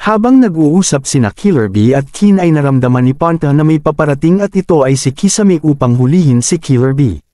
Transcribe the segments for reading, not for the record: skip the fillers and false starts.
Habang nag-uusap sina Killer Bee at Kin ay naramdaman ni Panta na may paparating at ito ay si Kisame upang hulihin si Killer Bee.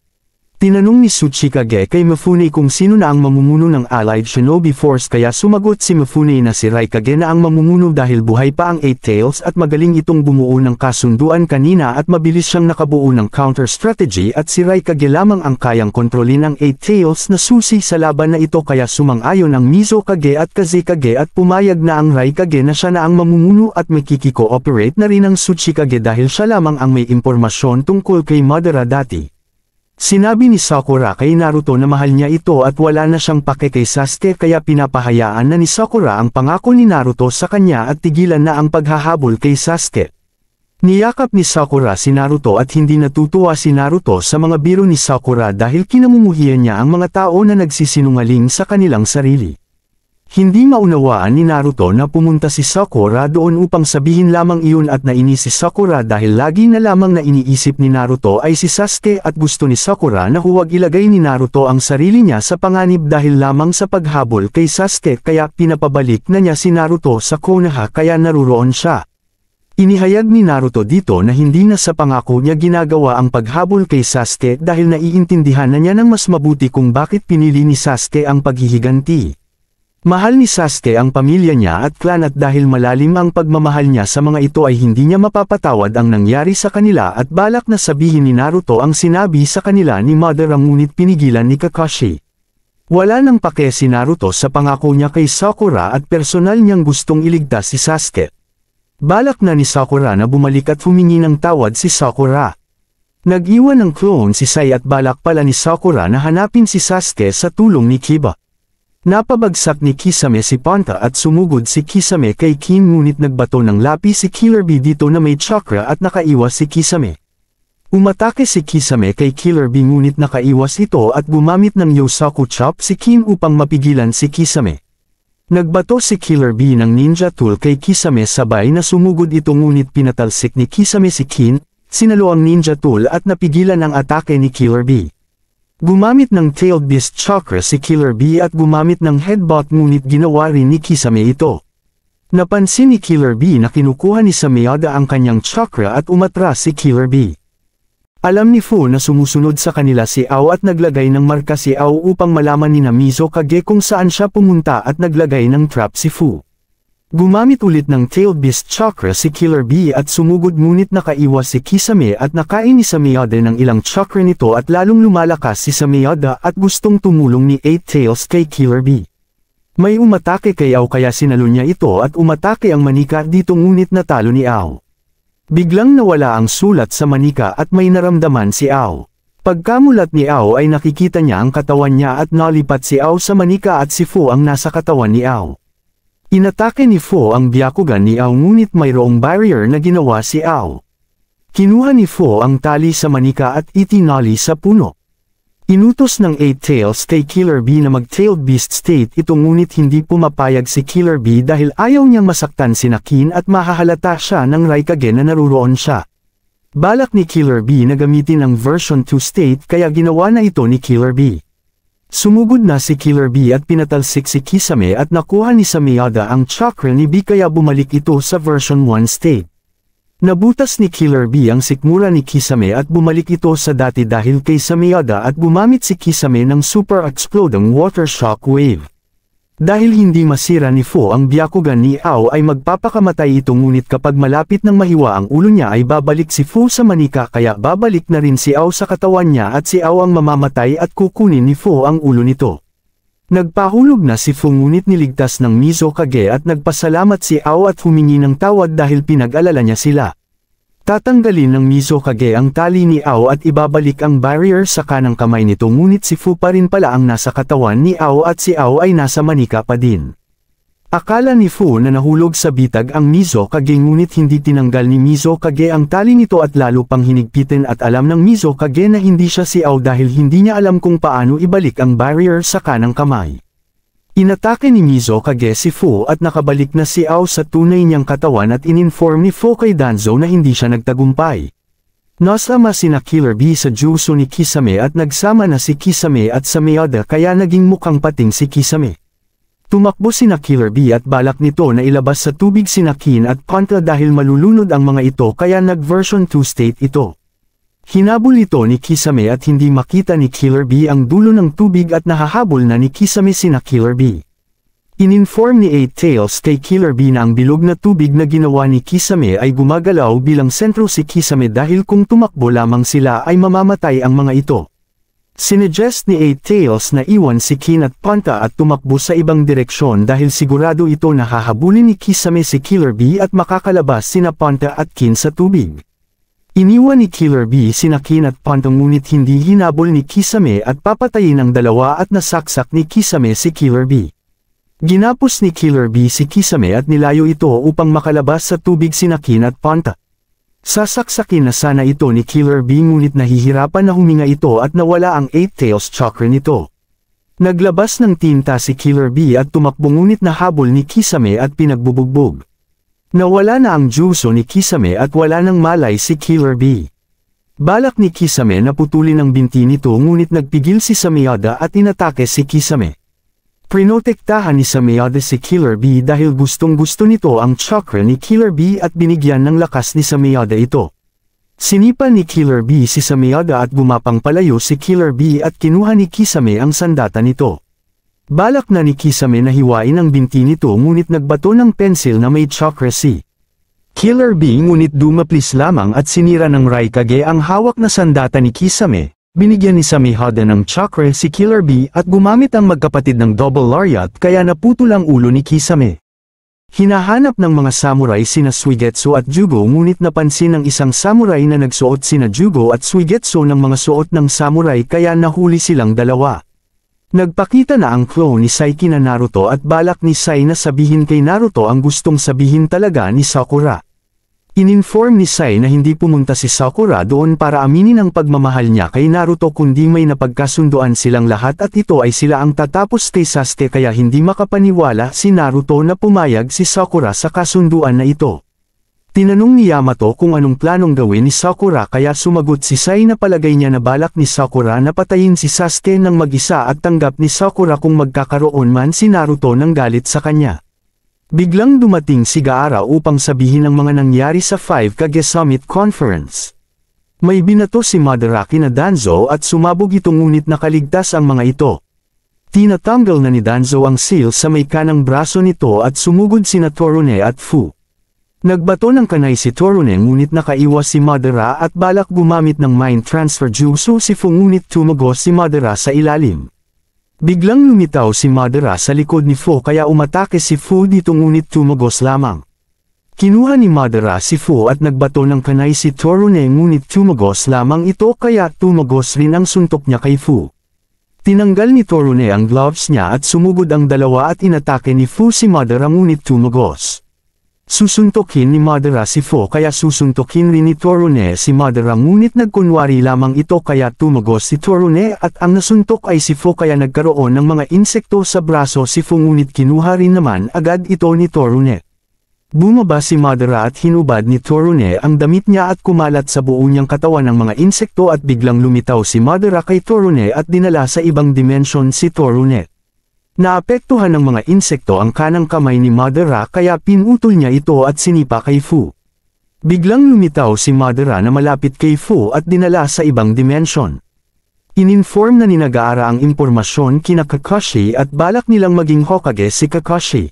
Tinanong ni Tsuchikage kay Mifune kung sino na ang mamumuno ng Allied Shinobi Force kaya sumagot si Mifune na si Raikage na ang mamumuno dahil buhay pa ang Eight Tails at magaling itong bumuo ng kasunduan kanina at mabilis siyang nakabuo ng counter strategy at si Raikage lamang ang kayang kontrolin ang Eight Tails na susi sa laban na ito kaya sumang-ayon ang Mizukage at Kazekage at pumayag na ang Raikage na siya na ang mamumuno at makikiko-operate na rin ang Tsuchikage dahil siya lamang ang may impormasyon tungkol kay Madara dati. Sinabi ni Sakura kay Naruto na mahal niya ito at wala na siyang pake kay Sasuke kaya pinapahayaan na ni Sakura ang pangako ni Naruto sa kanya at tigilan na ang paghahabol kay Sasuke. Niyakap ni Sakura si Naruto at hindi natutuwa si Naruto sa mga biro ni Sakura dahil kinamumuhian niya ang mga tao na nagsisinungaling sa kanilang sarili. Hindi maunawaan ni Naruto na pumunta si Sakura doon upang sabihin lamang iyon at nainis si Sakura dahil lagi na lamang na iniisip ni Naruto ay si Sasuke at gusto ni Sakura na huwag ilagay ni Naruto ang sarili niya sa panganib dahil lamang sa paghabol kay Sasuke kaya pinapabalik na niya si Naruto sa Konoha kaya naruroon siya. Inihayag ni Naruto dito na hindi na sa pangako niya ginagawa ang paghabol kay Sasuke dahil naiintindihan na niya ng mas mabuti kung bakit pinili ni Sasuke ang paghihiganti. Mahal ni Sasuke ang pamilya niya at clan at dahil malalim ang pagmamahal niya sa mga ito ay hindi niya mapapatawad ang nangyari sa kanila at balak na sabihin ni Naruto ang sinabi sa kanila ni Madara ngunit pinigilan ni Kakashi. Wala nang pake si Naruto sa pangako niya kay Sakura at personal niyang gustong iligtas si Sasuke. Balak na ni Sakura na bumalik at humingi ng tawad si Sakura. Nag-iwan ng clone si Sai at balak pala ni Sakura na hanapin si Sasuke sa tulong ni Kiba. Napabagsak ni Kisame si Panta at sumugod si Kisame kay Kin ngunit nagbato ng lapi si Killer Bee dito na may chakra at nakaiwas si Kisame. Umatake si Kisame kay Killer Bee ngunit nakaiwas ito at gumamit ng Yosaku Chop si Kin upang mapigilan si Kisame. Nagbato si Killer Bee ng ninja tool kay Kisame sabay na sumugod ito ngunit pinatalsik ni Kisame si Kin, sinalo ang ninja tool at napigilan ang atake ni Killer Bee. Gumamit ng Tailed Beast Chakra si Killer Bee at gumamit ng Headbutt ngunit ginawa rin ni Kisame ito. Napansin ni Killer Bee na kinukuha ni Sameada ang kanyang chakra at umatras si Killer Bee. Alam ni Fu na sumusunod sa kanila si Ao at naglagay ng marka si Ao upang malaman ni Mizukage kung saan siya pumunta at naglagay ng trap si Fu. Gumamit ulit ng Tailed Beast Chakra si Killer Bee at sumugod ngunit nakaiwas si Kisame at nakain ni Sameada ng ilang chakra nito at lalong lumalakas si Sameada at gustong tumulong ni Eight Tails kay Killer Bee. May umatake kay Ao kaya sinalo niya ito at umatake ang manika dito ngunit natalo ni Ao. Biglang nawala ang sulat sa manika at may naramdaman si Ao. Pagkamulat ni Ao ay nakikita niya ang katawan niya at nalipat si Ao sa manika at si Fu ang nasa katawan ni Ao. Inatake ni Fu ang Byakugan ni Ao ngunit mayroong barrier na ginawa si Ao. Kinuha ni Fu ang tali sa manika at itinali sa puno. Inutos ng Eight Tails kay Killer Bee na mag-Tailed Beast State ito ngunit hindi pumapayag si Killer Bee dahil ayaw niyang masaktan si Kin at mahahalata siya ng Raikage na naruroon siya. Balak ni Killer Bee na gamitin ang version 2 state kaya ginawa na ito ni Killer Bee. Sumugod na si Killer Bee at pinatalsik si Kisame at nakuha ni Sameada ang chakra ni Bee kaya bumalik ito sa version 1 state. Nabutas ni Killer Bee ang sikmura ni Kisame at bumalik ito sa dati dahil kay Sameada at gumamit si Kisame ng super exploding water shock wave. Dahil hindi masira ni Fu ang Byakugan ni Ao ay magpapakamatay ito ngunit kapag malapit ng mahiwa ang ulo niya ay babalik si Fu sa manika kaya babalik na rin si Ao sa katawan niya at si Ao ang mamamatay at kukunin ni Fu ang ulo nito. Nagpahulog na si Fu ngunit niligtas ng Mizukage at nagpasalamat si Ao at humingi ng tawad dahil pinag-alala niya sila. Tatanggalin ng Mizukage ang tali ni Ao at ibabalik ang barrier sa kanang kamay nito ngunit si Fu pa rin pala ang nasa katawan ni Ao at si Ao ay nasa manika pa din. Akala ni Fu na nahulog sa bitag ang Mizukage ngunit hindi tinanggal ni Mizukage ang tali nito at lalo pang hinigpitin at alam ng Mizukage na hindi siya si Ao dahil hindi niya alam kung paano ibalik ang barrier sa kanang kamay. Inatake ni Mizukage si Fu at nakabalik na si Ao sa tunay niyang katawan at ininform ni Fu kay Danzo na hindi siya nagtagumpay. Nasama sina Killer Bee sa jutsu ni Kisame at nagsama na si Kisame at Sameada kaya naging mukhang pating si Kisame. Tumakbo sina Killer Bee at balak nito na ilabas sa tubig sina Kin at Panta dahil malulunod ang mga ito kaya nag-version 2 state ito. Hinabol ito ni Kisame at hindi makita ni Killer Bee ang dulo ng tubig at nahahabol na ni Kisame sina Killer Bee. In-inform ni Eight Tails kay Killer Bee na ang bilog na tubig na ginawa ni Kisame ay gumagalaw bilang sentro si Kisame dahil kung tumakbo lamang sila ay mamamatay ang mga ito. Sinuggest ni Eight Tails na iwan si Kin at Panta at tumakbo sa ibang direksyon dahil sigurado ito na hahabulin ni Kisame si Killer Bee at makakalabas sina Panta at Kin sa tubig. Iniwan ni Killer Bee sina Kin at Panta ngunit hindi hinabol ni Kisame at papatayin ang dalawa at nasaksak ni Kisame si Killer Bee. Ginapos ni Killer Bee si Kisame at nilayo ito upang makalabas sa tubig sina Kin at Panta. Sasaksakin na sana ito ni Killer Bee ngunit nahihirapan na huminga ito at nawala ang Eight Tails chakra nito. Naglabas ng tinta si Killer Bee at tumakbo ngunit nahabol ni Kisame at pinagbubugbog. Nawala na ang juso ni Kisame at wala nang malay si Killer Bee. Balak ni Kisame na putulin ang binti nito ngunit nagpigil si Sameada at inatake si Kisame. Prinotektahan ni Sameada si Killer Bee dahil gustong-gusto nito ang chakra ni Killer Bee at binigyan ng lakas ni Sameada ito. Sinipa ni Killer Bee si Sameada at gumapang palayo si Killer Bee at kinuha ni Kisame ang sandata nito. Balak na ni Kisame na hiwain ang binti nito ngunit nagbato ng pensil na may chakra si Killer Bee ngunit dumaplis lamang at sinira ng Raikage ang hawak na sandata ni Kisame. Binigyan ni Sameada ng chakra si Killer Bee at gumamit ang magkapatid ng double lariat kaya naputol ang ulo ni Kisame. Hinahanap ng mga samurai sina Suigetsu at Jugo ngunit napansin ng isang samurai na nagsuot sina Jugo at Suigetsu ng mga suot ng samurai kaya nahuli silang dalawa. Nagpakita na ang clone ni Sai kina Naruto at balak ni Sai na sabihin kay Naruto ang gustong sabihin talaga ni Sakura. In-inform ni Sai na hindi pumunta si Sakura doon para aminin ang pagmamahal niya kay Naruto kundi may napagkasunduan silang lahat at ito ay sila ang tatapos kay Sasuke kaya hindi makapaniwala si Naruto na pumayag si Sakura sa kasunduan na ito. Tinanong ni Yamato kung anong planong gawin ni Sakura kaya sumagot si Sai na palagay niya na balak ni Sakura na patayin si Sasuke ng mag-isa at tanggap ni Sakura kung magkakaroon man si Naruto ng galit sa kanya. Biglang dumating si Gaara upang sabihin ang mga nangyari sa 5 Kage Summit Conference. May binato si Madaraki na Danzo at sumabog ito ngunit nakaligtas ang mga ito. Tinatanggal na ni Danzo ang seal sa may kanang braso nito at sumugod sina Torune at Fu. Nagbato ng kanay si Torune ngunit nakaiwas si Madara at balak gumamit ng mind transfer jutsu si Fu ngunit tumagos si Madara sa ilalim. Biglang lumitaw si Madara sa likod ni Fu kaya umatake si Fu dito ngunit tumagos lamang. Kinuha ni Madara si Fu at nagbato ng kanay si Torune ngunit tumagos lamang ito kaya tumagos rin ang suntok niya kay Fu. Tinanggal ni Torune ang gloves niya at sumugod ang dalawa at inatake ni Fu si Madara ngunit tumagos. Susuntokin ni Madara si Fu kaya susuntokin rin ni Torune si Madara ngunit nagkunwari lamang ito kaya tumagos si Torune at ang nasuntok ay si Fu kaya nagkaroon ng mga insekto sa braso si Fu ngunit kinuha rin naman agad ito ni Torune. Bumaba si Madara at hinubad ni Torune ang damit niya at kumalat sa buo niyang katawan ng mga insekto at biglang lumitaw si Madara kay Torune at dinala sa ibang dimensyon si Torune. Naapektuhan ng mga insekto ang kanang kamay ni Madara kaya pinutol niya ito at sinipa kay Fu. Biglang lumitaw si Madara na malapit kay Fu at dinala sa ibang dimensyon. In-inform na ni Nagaara ang impormasyon kina Kakashi at balak nilang maging Hokage si Kakashi.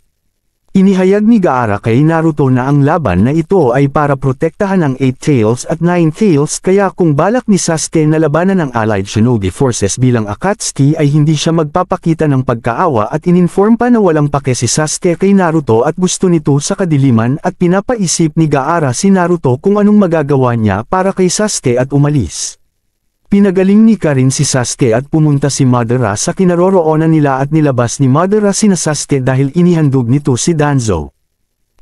Inihayag ni Gaara kay Naruto na ang laban na ito ay para protektahan ang 8 Tails at 9 Tails kaya kung balak ni Sasuke na labanan ang Allied Shinobi Forces bilang Akatsuki ay hindi siya magpapakita ng pagkaawa at in-inform pa na walang pake si Sasuke kay Naruto at gusto nito sa kadiliman at pinapaisip ni Gaara si Naruto kung anong magagawa niya para kay Sasuke at umalis. Pinagaling ni Karin si Sasuke at pumunta si Madara sa kinaroroonan nila at nilabas ni Madara sina Sasuke dahil inihandog nito si Danzo.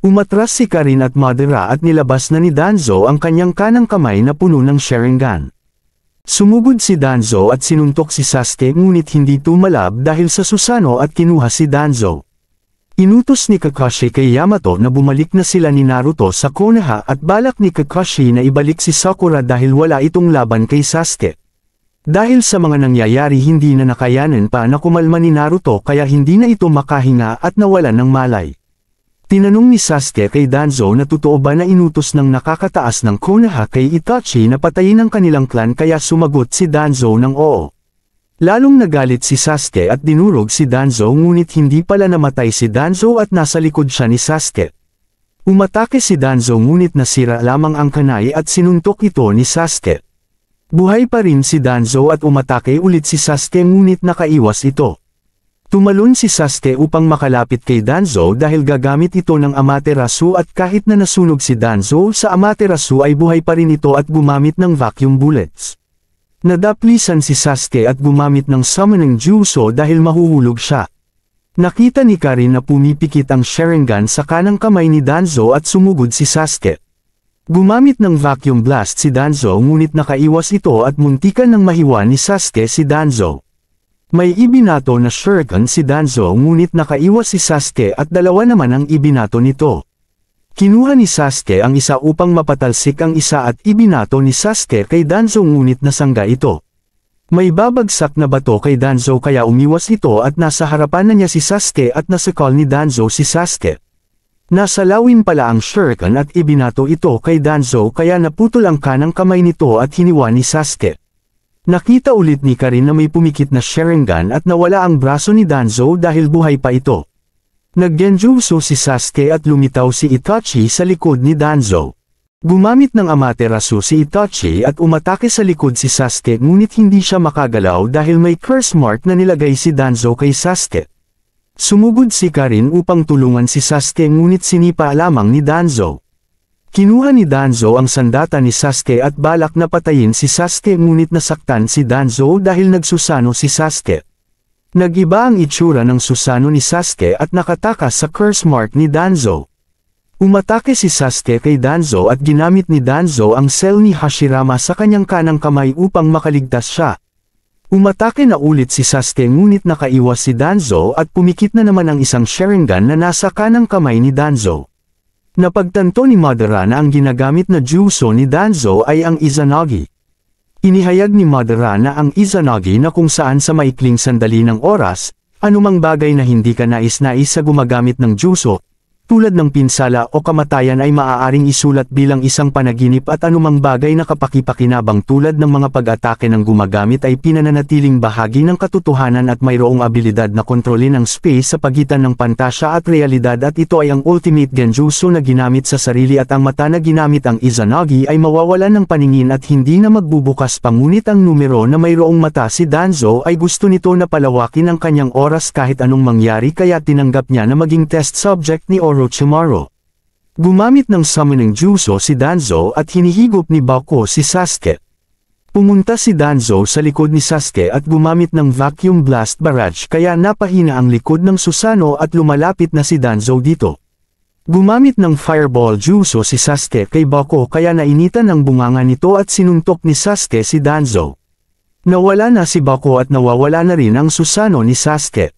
Umatras si Karin at Madara at nilabas na ni Danzo ang kanyang kanang kamay na puno ng Sharingan. Sumugod si Danzo at sinuntok si Sasuke ngunit hindi tumalab dahil sa Susanoo at kinuha si Danzo. Inutos ni Kakashi kay Yamato na bumalik na sila ni Naruto sa Konoha at balak ni Kakashi na ibalik si Sakura dahil wala itong laban kay Sasuke. Dahil sa mga nangyayari hindi na nakayanan pa na kumalma ni Naruto kaya hindi na ito makahinga at nawalan ng malay. Tinanong ni Sasuke kay Danzo na totoo ba na inutos ng nakakataas ng Konoha kay Itachi na patayin ang kanilang clan kaya sumagot si Danzo ng oo. Lalong nagalit si Sasuke at dinurog si Danzo ngunit hindi pala namatay si Danzo at nasa likod siya ni Sasuke. Umatake si Danzo ngunit nasira lamang ang kanay at sinuntok ito ni Sasuke. Buhay pa rin si Danzo at umatake ulit si Sasuke ngunit nakaiwas ito. Tumalon si Sasuke upang makalapit kay Danzo dahil gagamit ito ng Amaterasu at kahit na nasunog si Danzo sa Amaterasu ay buhay pa rin ito at gumamit ng vacuum bullets. Nadaplisan si Sasuke at gumamit ng summoning jutsu dahil mahuhulog siya. Nakita ni Karin na pumipikit ang Sharingan sa kanang kamay ni Danzo at sumugod si Sasuke. Gumamit ng vacuum blast si Danzo ngunit nakaiwas ito at muntikan ng mahiwa ni Sasuke si Danzo. May ibinato na shuriken si Danzo ngunit nakaiwas si Sasuke at dalawa naman ang ibinato nito. Kinuha ni Sasuke ang isa upang mapatalsik ang isa at ibinato ni Sasuke kay Danzo ngunit nasangga ito. May babagsak na bato kay Danzo kaya umiwas ito at nasa harapan na niya si Sasuke at nasakal ni Danzo si Sasuke. Nasa lawin pala ang shuriken at ibinato ito kay Danzo kaya naputol ang kanang kamay nito at hiniwa ni Sasuke. Nakita ulit ni Karin na may pumikit na Sharingan at nawala ang braso ni Danzo dahil buhay pa ito. Nag-genjutsu si Sasuke at lumitaw si Itachi sa likod ni Danzo. Gumamit ng Amaterasu si Itachi at umatake sa likod si Sasuke ngunit hindi siya makagalaw dahil may curse mark na nilagay si Danzo kay Sasuke. Sumugod si Karin upang tulungan si Sasuke ngunit sinipa lamang ni Danzo. Kinuha ni Danzo ang sandata ni Sasuke at balak na patayin si Sasuke ngunit nasaktan si Danzo dahil nagsusano si Sasuke. Nag-iba ang itsura ng susano ni Sasuke at nakatakas sa curse mark ni Danzo. Umatake si Sasuke kay Danzo at ginamit ni Danzo ang cell ni Hashirama sa kanyang kanang kamay upang makaligtas siya. Umatake na ulit si Sasuke ngunit nakaiwas si Danzo at pumikit na naman ang isang Sharingan na nasa kanang kamay ni Danzo. Napagtanto ni Madara na ang ginagamit na jutsu ni Danzo ay ang Izanagi. Inihayag ni Madara na ang Izanagi na kung saan sa maikling sandali ng oras, anumang bagay na hindi ka nais-nais sa gumagamit ng jutsu, tulad ng pinsala o kamatayan ay maaaring isulat bilang isang panaginip at anumang bagay na kapakipakinabang tulad ng mga pag-atake ng gumagamit ay pinananatiling bahagi ng katotohanan at mayroong abilidad na kontrolin ang space sa pagitan ng pantasya at realidad at ito ay ang ultimate genjutsu na ginamit sa sarili at ang mata na ginamit ang Izanagi ay mawawalan ng paningin at hindi na magbubukas pa ngunit ang numero na mayroong mata si Danzo ay gusto nito na palawakin ang kanyang oras kahit anong mangyari kaya tinanggap niya na maging test subject ni Orochimaru. Gumamit ng summoning jutsu si Danzo at hinihigop ni Bakugo si Sasuke. Pumunta si Danzo sa likod ni Sasuke at gumamit ng vacuum blast barrage kaya napahina ang likod ng Susanoo at lumalapit na si Danzo dito. Gumamit ng fireball jutsu si Sasuke kay Bakugo kaya nainitan ang bunganga nito at sinuntok ni Sasuke si Danzo. Nawala na si Bakugo at nawawala na rin ang Susanoo ni Sasuke.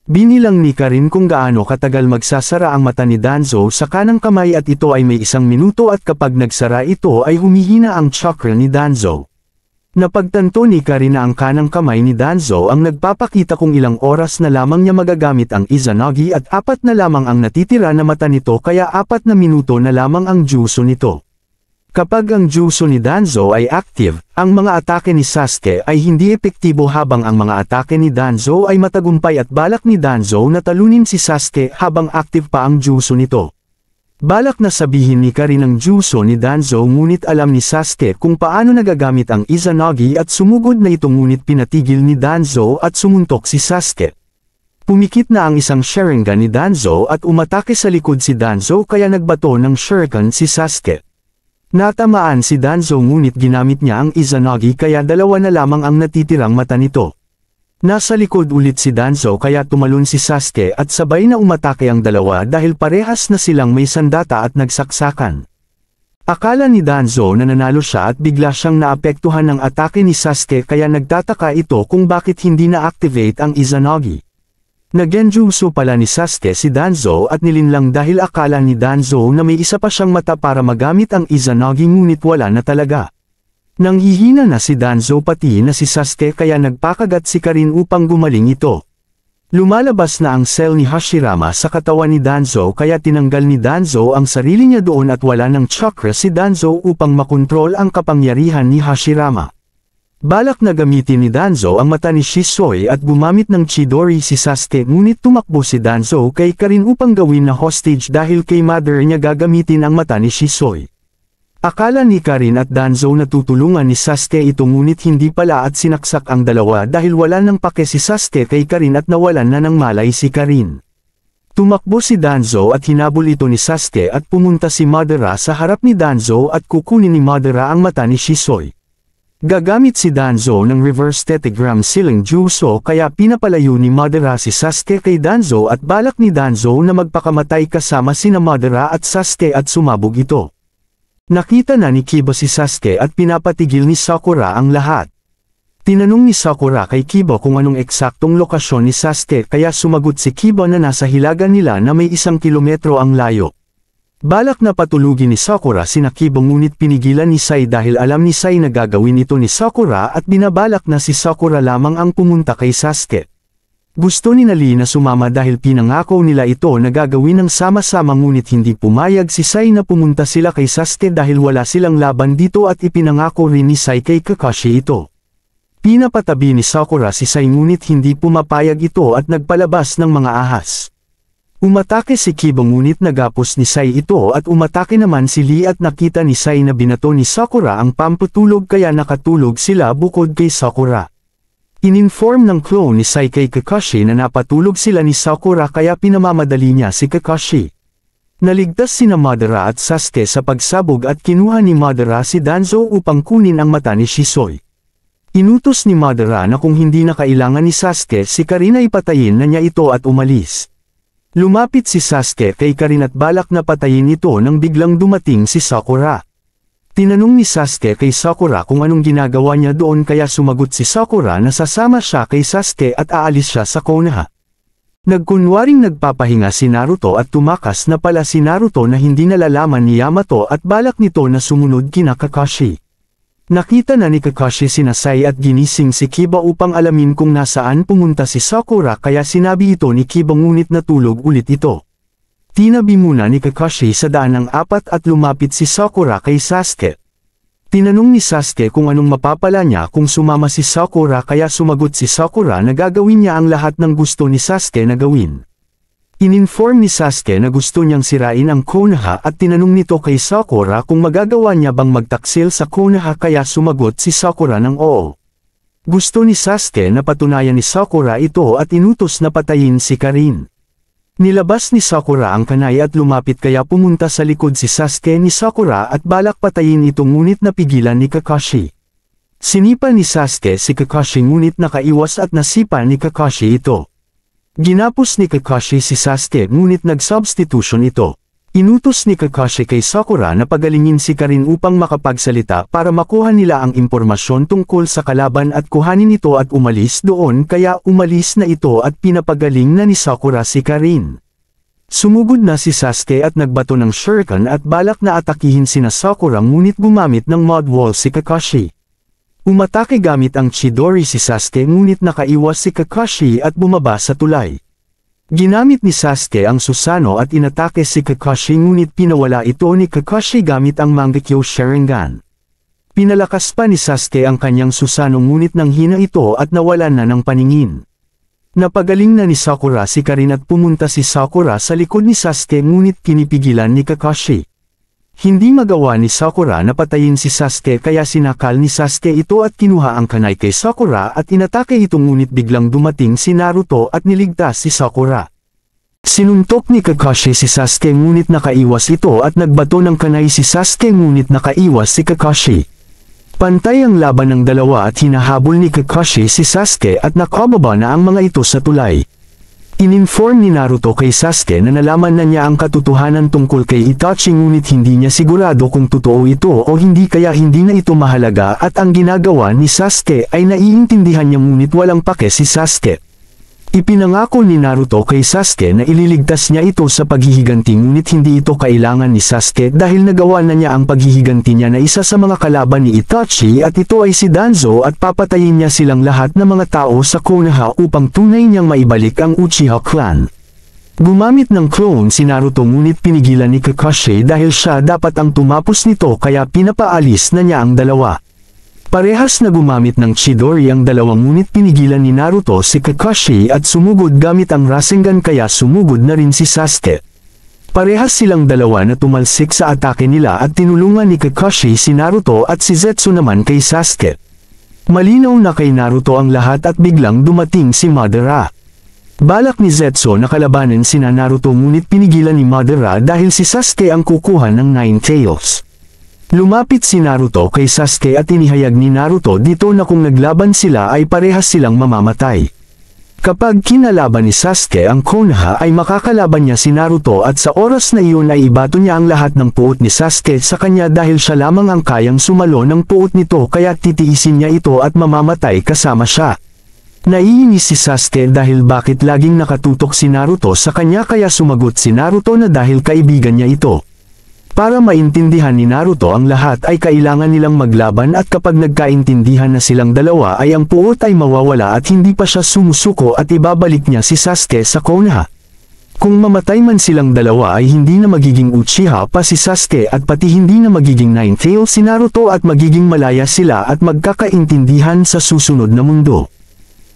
Binilang ni Karin kung gaano katagal magsasara ang mata ni Danzo sa kanang kamay at ito ay may 1 minuto at kapag nagsara ito ay humihina ang chakra ni Danzo. Napagtanto ni Karin na ang kanang kamay ni Danzo ang nagpapakita kung ilang oras na lamang niya magagamit ang Izanagi at 4 na lamang ang natitira na mata nito kaya 4 na minuto na lamang ang jutsu nito. Kapag ang jutsu ni Danzo ay active, ang mga atake ni Sasuke ay hindi epektibo habang ang mga atake ni Danzo ay matagumpay at balak ni Danzo na talunin si Sasuke habang active pa ang jutsu nito. Balak na sabihin ni Karin ang jutsu ni Danzo ngunit alam ni Sasuke kung paano nagagamit ang Izanagi at sumugod na ito ngunit pinatigil ni Danzo at sumuntok si Sasuke. Pumikit na ang isang Sharingan ni Danzo at umatake sa likod si Danzo kaya nagbato ng shuriken si Sasuke. Natamaan si Danzo ngunit ginamit niya ang Izanagi kaya 2 na lamang ang natitirang mata nito. Nasa likod ulit si Danzo kaya tumalon si Sasuke at sabay na umatake ang 2 dahil parehas na silang may sandata at nagsaksakan. Akala ni Danzo na nanalo siya at bigla siyang naapektuhan ng atake ni Sasuke kaya nagtataka ito kung bakit hindi na-activate ang Izanagi. Nagenjutsu pala ni Sasuke si Danzo at nilinlang dahil akala ni Danzo na may isa pa siyang mata para magamit ang Izanagi ngunit wala na talaga. Nanghihina na si Danzo pati na si Sasuke kaya nagpakagat si Karin upang gumaling ito. Lumalabas na ang cell ni Hashirama sa katawan ni Danzo kaya tinanggal ni Danzo ang sarili niya doon at wala ng chakra si Danzo upang makontrol ang kapangyarihan ni Hashirama. Balak na gamitin ni Danzo ang mata ni Shisui at gumamit ng Chidori si Sasuke ngunit tumakbo si Danzo kay Karin upang gawin na hostage dahil kay mother niya gagamitin ang mata ni Shisui. Akala ni Karin at Danzo na tutulungan ni Sasuke ito ngunit hindi pala at sinaksak ang dalawa dahil wala nang pake si Sasuke kay Karin at nawalan na ng malay si Karin. Tumakbo si Danzo at hinabol ito ni Sasuke at pumunta si Madara sa harap ni Danzo at kukunin ni Madara ang mata ni Shisui. Gagamit si Danzo ng reverse tetagram siling Juso kaya pinapalayo ni Madara si Sasuke kay Danzo at balak ni Danzo na magpakamatay kasama sina Madara at Sasuke at sumabog ito. Nakita na ni Kiba si Sasuke at pinapatigil ni Sakura ang lahat. Tinanong ni Sakura kay Kiba kung anong eksaktong lokasyon ni Sasuke kaya sumagot si Kiba na nasa hilaga nila na may 1 kilometro ang layo. Balak na patulugin ni Sakura sina Kiba ngunit pinigilan ni Sai dahil alam ni Sai na gagawin ito ni Sakura at binabalak na si Sakura lamang ang pumunta kay Sasuke. Gusto ni Nali na sumama dahil pinangako nila ito na gagawin ng sama-sama ngunit hindi pumayag si Sai na pumunta sila kay Sasuke dahil wala silang laban dito at ipinangako rin ni Sai kay Kakashi ito. Pinapatabi ni Sakura si Sai ngunit hindi pumapayag ito at nagpalabas ng mga ahas. Umatake si Kiba ngunit nagapos ni Sai ito at umatake naman si Lee at nakita ni Sai na binato ni Sakura ang pampatulog kaya nakatulog sila bukod kay Sakura. Ininform ng clone ni Sai kay Kakashi na napatulog sila ni Sakura kaya pinamamadali niya si Kakashi. Naligtas sina Madara at Sasuke sa pagsabog at kinuha ni Madara si Danzo upang kunin ang mata ni Shisui. Inutos ni Madara na kung hindi na kailangan ni Sasuke si Karin ay patayin na niya ito at umalis. Lumapit si Sasuke kay Karin at balak na patayin ito nang biglang dumating si Sakura. Tinanong ni Sasuke kay Sakura kung anong ginagawa niya doon kaya sumagot si Sakura na sasama siya kay Sasuke at aalis siya sa Konoha. Nagkunwaring nagpapahinga si Naruto at tumakas na pala si Naruto na hindi nalalaman ni Yamato at balak nito na sumunod kina Kakashi. Nakita na ni Kakashi sina Sai at ginising si Kiba upang alamin kung nasaan pumunta si Sakura kaya sinabi ito ni Kiba ngunit natulog ulit ito. Tinabi muna ni Kakashi sa daan ng 4 at lumapit si Sakura kay Sasuke. Tinanong ni Sasuke kung anong mapapala niya kung sumama si Sakura kaya sumagot si Sakura na gagawin niya ang lahat ng gusto ni Sasuke na gawin. Ininform ni Sasuke na gusto niyang sirain ang Konoha at tinanong nito kay Sakura kung magagawa niya bang magtaksil sa Konoha kaya sumagot si Sakura ng oo. Gusto ni Sasuke na patunayan ni Sakura ito at inutos na patayin si Karin. Nilabas ni Sakura ang kanay at lumapit kaya pumunta sa likod si Sasuke ni Sakura at balak patayin ito ngunit napigilan ni Kakashi. Sinipa ni Sasuke si Kakashi ngunit nakaiwas at nasipa ni Kakashi ito. Ginapos ni Kakashi si Sasuke ngunit nag-substitution ito. Inutos ni Kakashi kay Sakura na pagalingin si Karin upang makapagsalita para makuha nila ang impormasyon tungkol sa kalaban at kuhanin ito at umalis doon kaya umalis na ito at pinapagaling na ni Sakura si Karin. Sumugod na si Sasuke at nagbato ng shuriken at balak na atakihin sina Sakura ngunit gumamit ng mud wall si Kakashi. Umatake gamit ang Chidori si Sasuke ngunit nakaiwas si Kakashi at bumaba sa tulay. Ginamit ni Sasuke ang Susanoo at inatake si Kakashi ngunit pinawala ito ni Kakashi gamit ang Mangekyo Sharingan. Pinalakas pa ni Sasuke ang kanyang Susanoo ngunit nanghina ito at nawalan na ng paningin. Napagaling na ni Sakura si Karin at pumunta si Sakura sa likod ni Sasuke ngunit kinipigilan ni Kakashi. Hindi magawa ni Sakura na patayin si Sasuke kaya sinakal ni Sasuke ito at kinuha ang kanay kay Sakura at inatake ito ngunit biglang dumating si Naruto at niligtas si Sakura. Sinuntok ni Kakashi si Sasuke ngunit nakaiwas ito at nagbato ng kanay si Sasuke ngunit nakaiwas si Kakashi. Pantay ang laban ng dalawa at hinahabol ni Kakashi si Sasuke at nakababa na ang mga ito sa tulay. Ininform ni Naruto kay Sasuke na nalaman na niya ang katotohanan tungkol kay Itachi ngunit hindi niya sigurado kung totoo ito o hindi kaya hindi na ito mahalaga at ang ginagawa ni Sasuke ay naiintindihan niya ngunit walang pake si Sasuke. Ipinangako ni Naruto kay Sasuke na ililigtas niya ito sa paghihiganti ngunit hindi ito kailangan ni Sasuke dahil nagawa na niya ang paghihiganti niya na isa sa mga kalaban ni Itachi at ito ay si Danzo at papatayin niya silang lahat ng mga tao sa Konoha upang tunay niyang maibalik ang Uchiha clan. Gumamit ng clone si Naruto ngunit pinigilan ni Kakashi dahil siya dapat ang tumapos nito kaya pinapaalis na niya ang dalawa. Parehas na gumamit ng Chidori ang dalawang ngunit pinigilan ni Naruto si Kakashi at sumugod gamit ang Rasengan kaya sumugod na rin si Sasuke. Parehas silang dalawa na tumalsik sa atake nila at tinulungan ni Kakashi si Naruto at si Zetsu naman kay Sasuke. Malinaw na kay Naruto ang lahat at biglang dumating si Madara. Balak ni Zetsu na kalabanin sina Naruto ngunit pinigilan ni Madara dahil si Sasuke ang kukuha ng Nine Tails. Lumapit si Naruto kay Sasuke at inihayag ni Naruto dito na kung naglaban sila ay parehas silang mamamatay. Kapag kinalaban ni Sasuke ang Konoha ay makakalaban niya si Naruto at sa oras na iyon ay ibato niya ang lahat ng puot ni Sasuke sa kanya dahil siya lamang ang kayang sumalo ng puot nito kaya titiisin niya ito at mamamatay kasama siya. Naiinis si Sasuke dahil bakit laging nakatutok si Naruto sa kanya kaya sumagot si Naruto na dahil kaibigan niya ito. Para maintindihan ni Naruto ang lahat ay kailangan nilang maglaban at kapag nagkaintindihan na silang dalawa ay ang puot ay mawawala at hindi pa siya sumusuko at ibabalik niya si Sasuke sa Konoha. Kung mamatay man silang dalawa ay hindi na magiging Uchiha pa si Sasuke at pati hindi na magiging Nine Tails si Naruto at magiging malaya sila at magkakaintindihan sa susunod na mundo.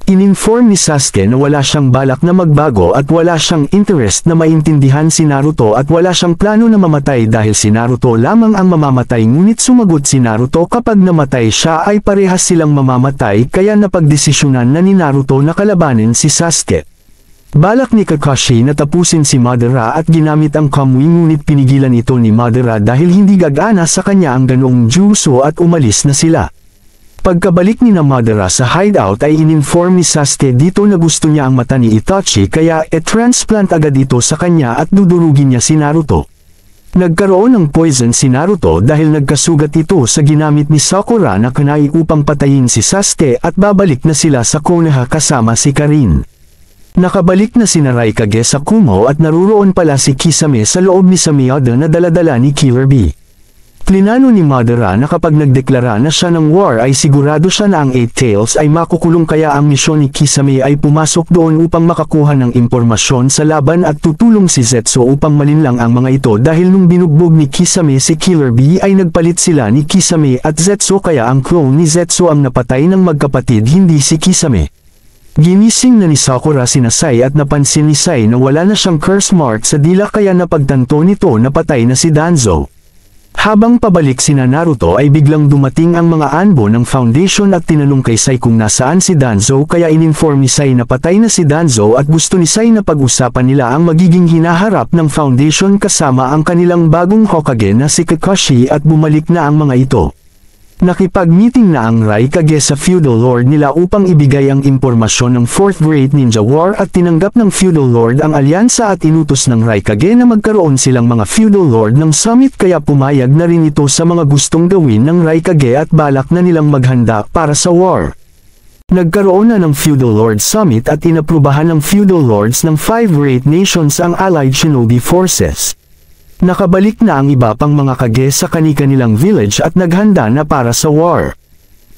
Ininform ni Sasuke na wala siyang balak na magbago at wala siyang interest na maintindihan si Naruto at wala siyang plano na mamatay dahil si Naruto lamang ang mamamatay ngunit sumagot si Naruto kapag namatay siya ay parehas silang mamamatay kaya napagdesisyonan na ni Naruto na kalabanin si Sasuke. Balak ni Kakashi na tapusin si Madara at ginamit ang Kamui ngunit pinigilan ito ni Madara dahil hindi gagana sa kanya ang ganoong jutsu at umalis na sila. Pagkabalik ni Madara sa hideout ay ininform ni Sasuke dito na gusto niya ang mata ni Itachi kaya transplant agad ito sa kanya at dudurugin niya si Naruto. Nagkaroon ng poison si Naruto dahil nagkasugat ito sa ginamit ni Sakura na kunai upang patayin si Sasuke at babalik na sila sa Konoha kasama si Karin. Nakabalik na si Raikage sa Kumo at naruroon pala si Kisame sa loob ni Samiada na daladala ni Killer Bee. Plinano ni Madara na kapag nagdeklara na siya ng war ay sigurado siya na ang Eight Tails ay makukulong kaya ang misyon ni Kisame ay pumasok doon upang makakuha ng impormasyon sa laban at tutulong si Zetsu upang malinlang ang mga ito dahil nung binugbog ni Kisame si Killer Bee ay nagpalit sila ni Kisame at Zetsu kaya ang clone ni Zetsu ang napatay ng magkapatid hindi si Kisame. Ginising na ni Sakura si Sai at napansin ni Sai na wala na siyang curse mark sa dila kaya napagtanto nito na patay na si Danzo. Habang pabalik sina Naruto ay biglang dumating ang mga anbo ng Foundation at tinanong kay Sai kung nasaan si Danzo kaya ininform ni Sai na patay na si Danzo at gusto ni Sai na pag-usapan nila ang magiging hinaharap ng Foundation kasama ang kanilang bagong Hokage na si Kakashi at bumalik na ang mga ito. Nakipag-meeting na ang Raikage sa Feudal Lord nila upang ibigay ang impormasyon ng 4th Great Ninja War at tinanggap ng Feudal Lord ang alyansa at inutos ng Raikage na magkaroon silang mga Feudal Lord ng summit kaya pumayag na rin ito sa mga gustong gawin ng Raikage at balak na nilang maghanda para sa war. Nagkaroon na ng Feudal Lord Summit at inaprubahan ng Feudal Lords ng 5 Great Nations ang Allied Shinobi Forces. Nakabalik na ang iba pang mga kage sa kani-kanilang village at naghanda na para sa war.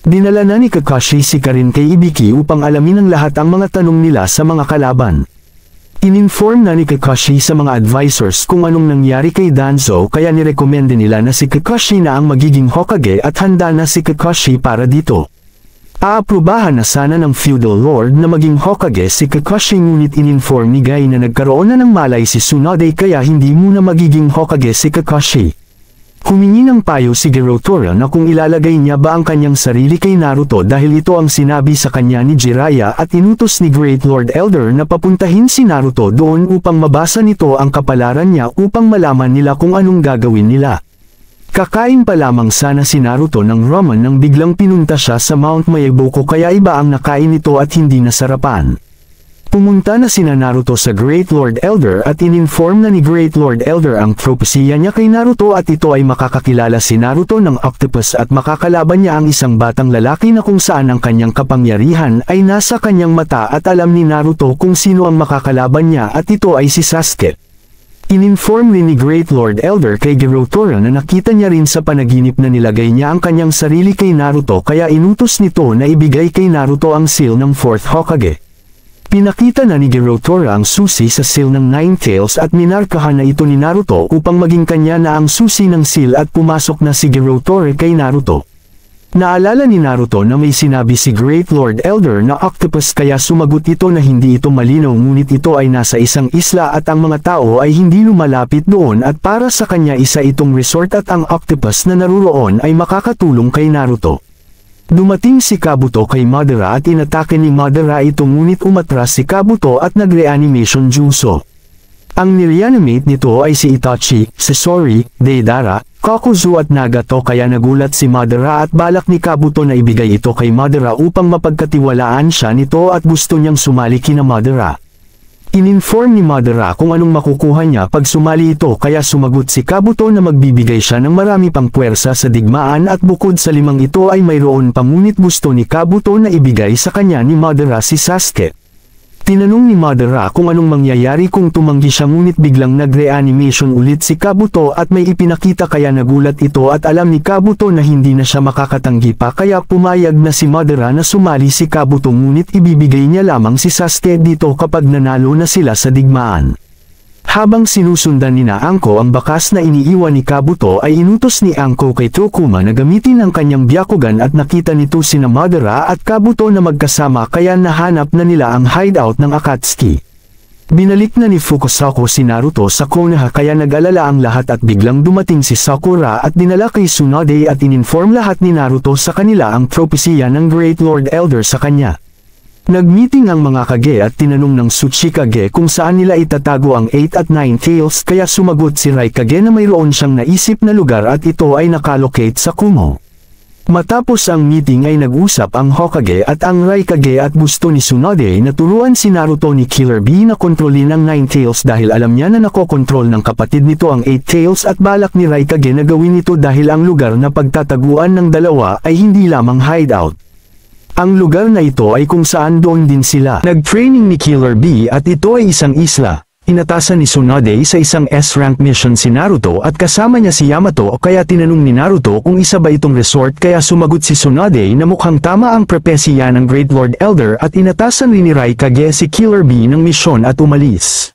Dinala na ni Kakashi si Karin kay Ibiki upang alamin ang lahat ang mga tanong nila sa mga kalaban. Ininform na ni Kakashi sa mga advisors kung anong nangyari kay Danzo kaya nirekomende nila na si Kakashi na ang magiging Hokage at handa na si Kakashi para dito. Aaprubahan na sana ng Feudal Lord na maging Hokage si Kakashi ngunit ininform ni Gai na nagkaroon na ng malay si Tsunade kaya hindi muna magiging Hokage si Kakashi. Humingi ng payo si Gerotora na kung ilalagay niya ba ang kanyang sarili kay Naruto dahil ito ang sinabi sa kanya ni Jiraiya at inutos ni Great Lord Elder na papuntahin si Naruto doon upang mabasa nito ang kapalaran niya upang malaman nila kung anong gagawin nila. Kakain pa lamang sana si Naruto ng ramen nang biglang pinunta siya sa Mount Mayaboko kaya iba ang nakain nito at hindi nasarapan. Pumunta na sina Naruto sa Great Lord Elder at ininform na ni Great Lord Elder ang propesya niya kay Naruto at ito ay makakakilala si Naruto ng octopus at makakalaban niya ang isang batang lalaki na kung saan ang kanyang kapangyarihan ay nasa kanyang mata at alam ni Naruto kung sino ang makakalaban niya at ito ay si Sasuke. Ininform rin ni Great Lord Elder kay Girotora na nakita niya rin sa panaginip na nilagay niya ang kanyang sarili kay Naruto kaya inutos nito na ibigay kay Naruto ang seal ng 4th Hokage. Pinakita na ni Girotora ang susi sa seal ng Nine Tails at minarkahan na ito ni Naruto upang maging kanya na ang susi ng seal at pumasok na si Girotora kay Naruto. Naalala ni Naruto na may sinabi si Great Lord Elder na octopus kaya sumagot ito na hindi ito malinaw ngunit ito ay nasa isang isla at ang mga tao ay hindi lumalapit doon at para sa kanya isa itong resort at ang octopus na naruroon ay makakatulong kay Naruto. Dumating si Kabuto kay Madara at inatake ni Madara ito ngunit umatras si Kabuto at nag-reanimation jutsu. Ang nireanimate nito ay si Itachi, Sasori, Deidara, Kakuzu at Nagato kaya nagulat si Madara at balak ni Kabuto na ibigay ito kay Madara upang mapagkatiwalaan siya nito at gusto niyang sumali kina Madara. Ininform ni Madara kung anong makukuha niya pag sumali ito kaya sumagot si Kabuto na magbibigay siya ng marami pang puwersa sa digmaan at bukod sa 5 ito ay mayroon pa ngunit gusto ni Kabuto na ibigay sa kanya ni Madara si Sasuke. Tinanong ni Madara kung anong mangyayari kung tumanggi siya ngunit biglang nag-reanimation ulit si Kabuto at may ipinakita kaya nagulat ito at alam ni Kabuto na hindi na siya makakatanggi pa kaya pumayag na si Madara na sumali si Kabuto ngunit ibibigay niya lamang si Sasuke dito kapag nanalo na sila sa digmaan. Habang sinusundan ni Anko ang bakas na iniiwan ni Kabuto ay inutos ni Anko kay Tokuma na gamitin ang kanyang Byakugan at nakita nito sina Madara at Kabuto na magkasama kaya nahanap na nila ang hideout ng Akatsuki. Binalik na ni Fukusako si Naruto sa Konoha kaya nag-alala ang lahat at biglang dumating si Sakura at dinala kay Tsunade at ininform lahat ni Naruto sa kanila ang propesya ng Great Lord Elder sa kanya. Nagmeeting ang mga Kage at tinanong ng Tsuchikage kung saan nila itatago ang 8 at 9 tails kaya sumagot si Raikage na mayroon siyang naisip na lugar at ito ay nakalocate sa Kumo. Matapos ang meeting ay nag-usap ang Hokage at ang Raikage at gusto ni Tsunade na turuan si Naruto ni Killer Bee na kontrolin ang 9 tails dahil alam niya na nakokontrol ng kapatid nito ang 8 tails at balak ni Raikage na gawin ito dahil ang lugar na pagtataguan ng dalawa ay hindi lamang hideout. Ang lugar na ito ay kung saan doon din sila nag-training ni Killer Bee at ito ay isang isla. Inatasan ni Tsunade sa isang S-rank mission si Naruto at kasama niya si Yamato kaya tinanong ni Naruto kung isa ba itong resort kaya sumagot si Tsunade na mukhang tama ang propesya ng Great Lord Elder at inatasan rin ni Raikage si Killer Bee ng misyon at umalis.